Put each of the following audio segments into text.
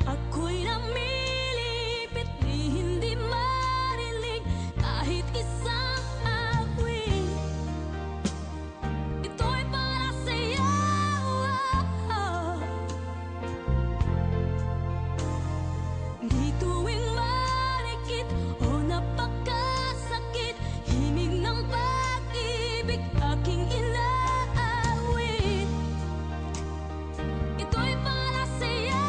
Ako'y namilipit, di hindi marinig kahit isang awit. Ito'y para sa'yo. Di tuwing marikit o napakasakit, himig ng pag-ibig aking inaawit. Ito'y para sa'yo.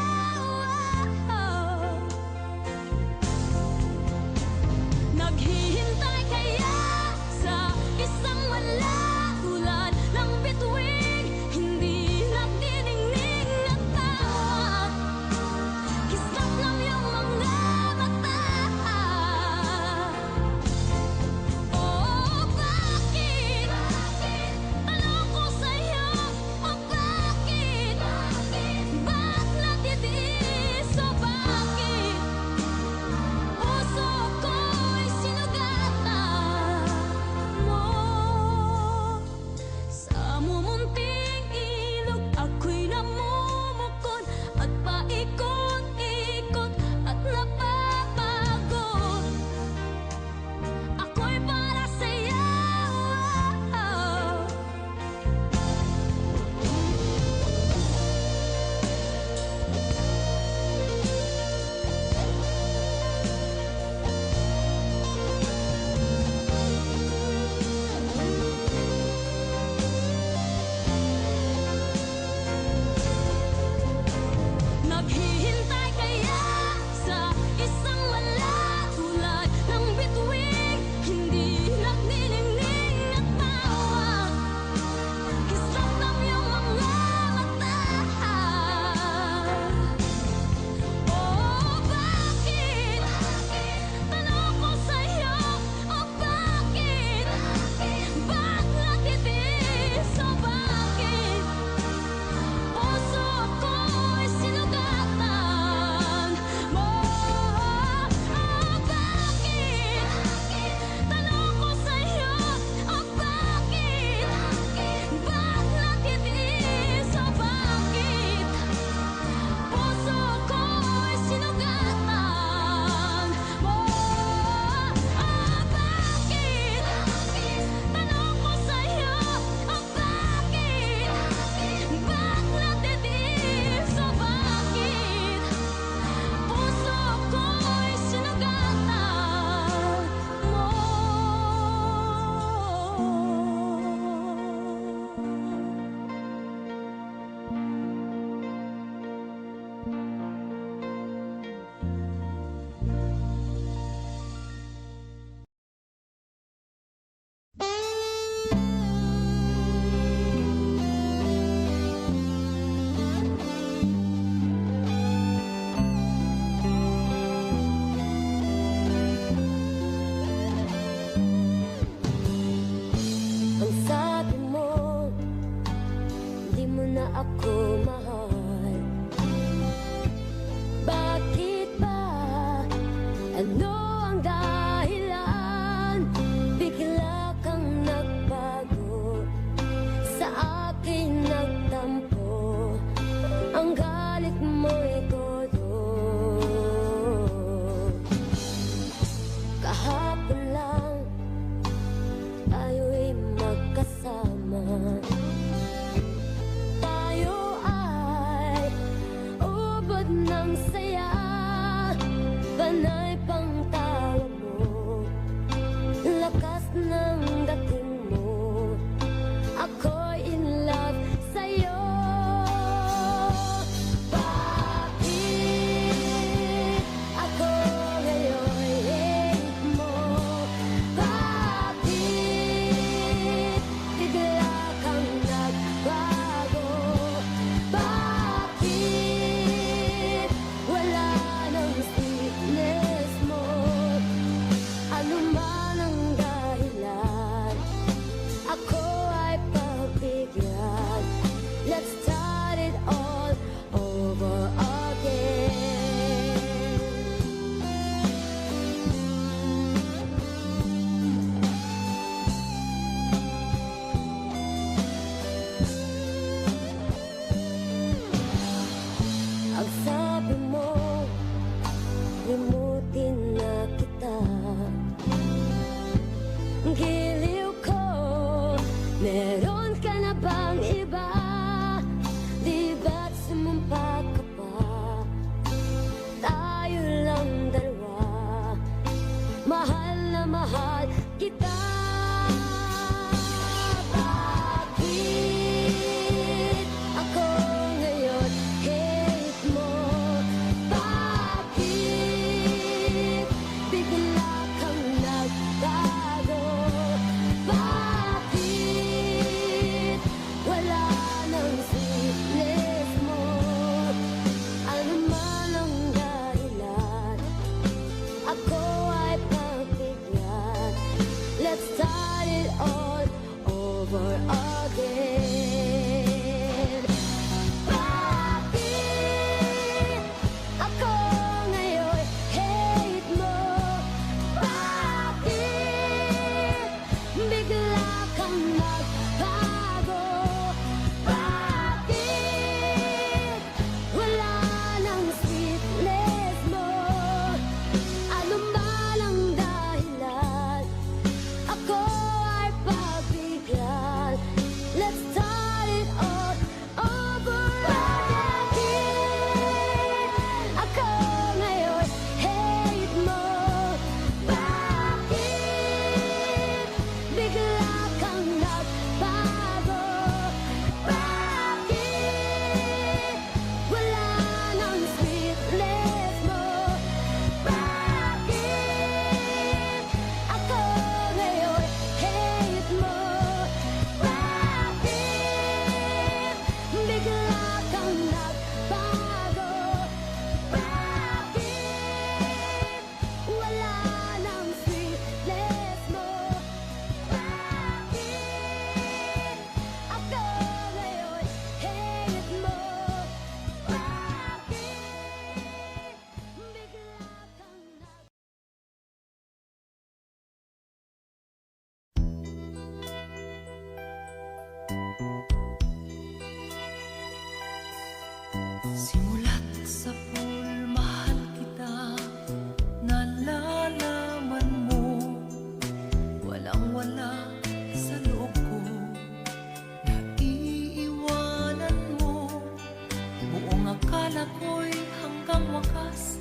akala ko'y hanggang wakas,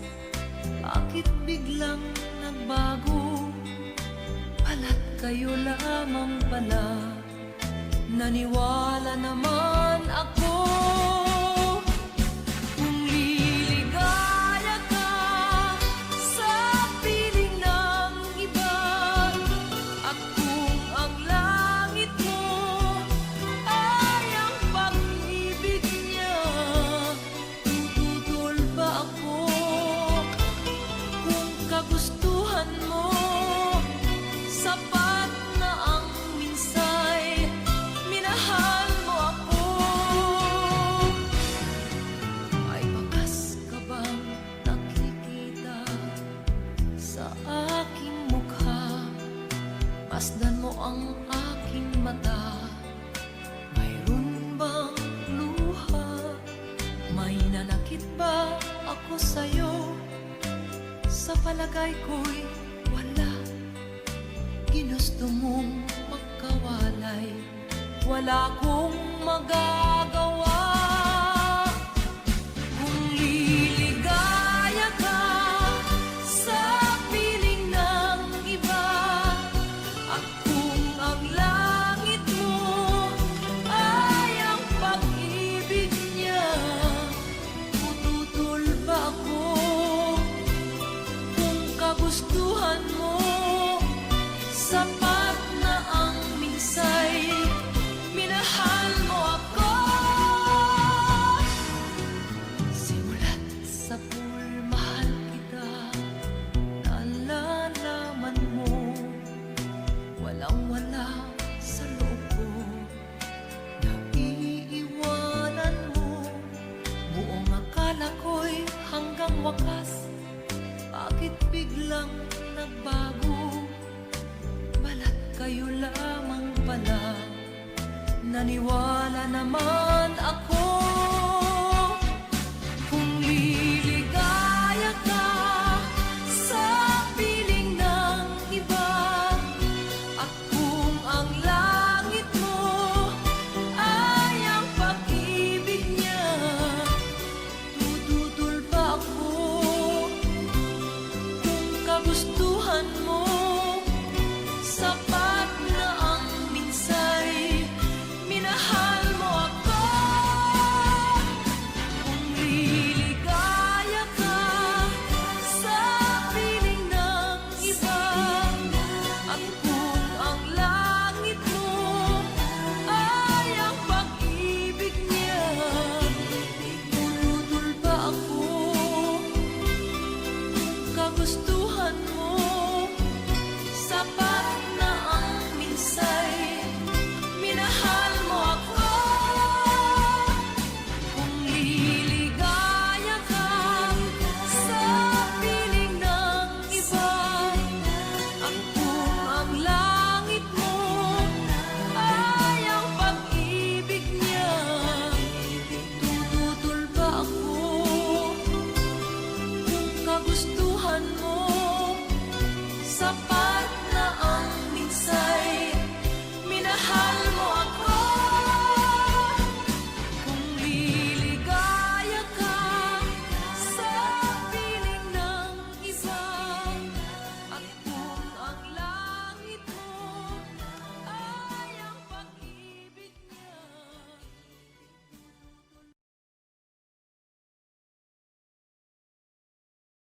bakit biglang nagbago? Pala't kayo lamang pala, naniwala naman ako. Kung liligaya ka sa piling ng iba, at kung ang langit mo ay ang pag-ibig niya, tututol ba ako? Kung kagustuhan mo, sapat na ang minsay, minahal mo ako. May bakas ka bang nakikita sa aking mukha? Masdan mo ang aking mata, mayroon bang luha? May nanakit ba ako sa'yo? Sa palagay ko'y wala. Ginusto mong magkawalay, wala kong magagawa. Kung liligaya ka sa piling ng iba, at kung ang langit mo ay ang pag-ibig niya, tututol ba ako? Kung kagustuhan mo, sapat na ang minsay, minahal mo ako. Simulat sa pool, mahal kita, nalalaman mo, walang-wala sa loob ko, naiiwanan mo. Buong akala ko'y hanggang wakas, bakit biglang nagbago? Balat kayo lamang pala, naniwala naman ako.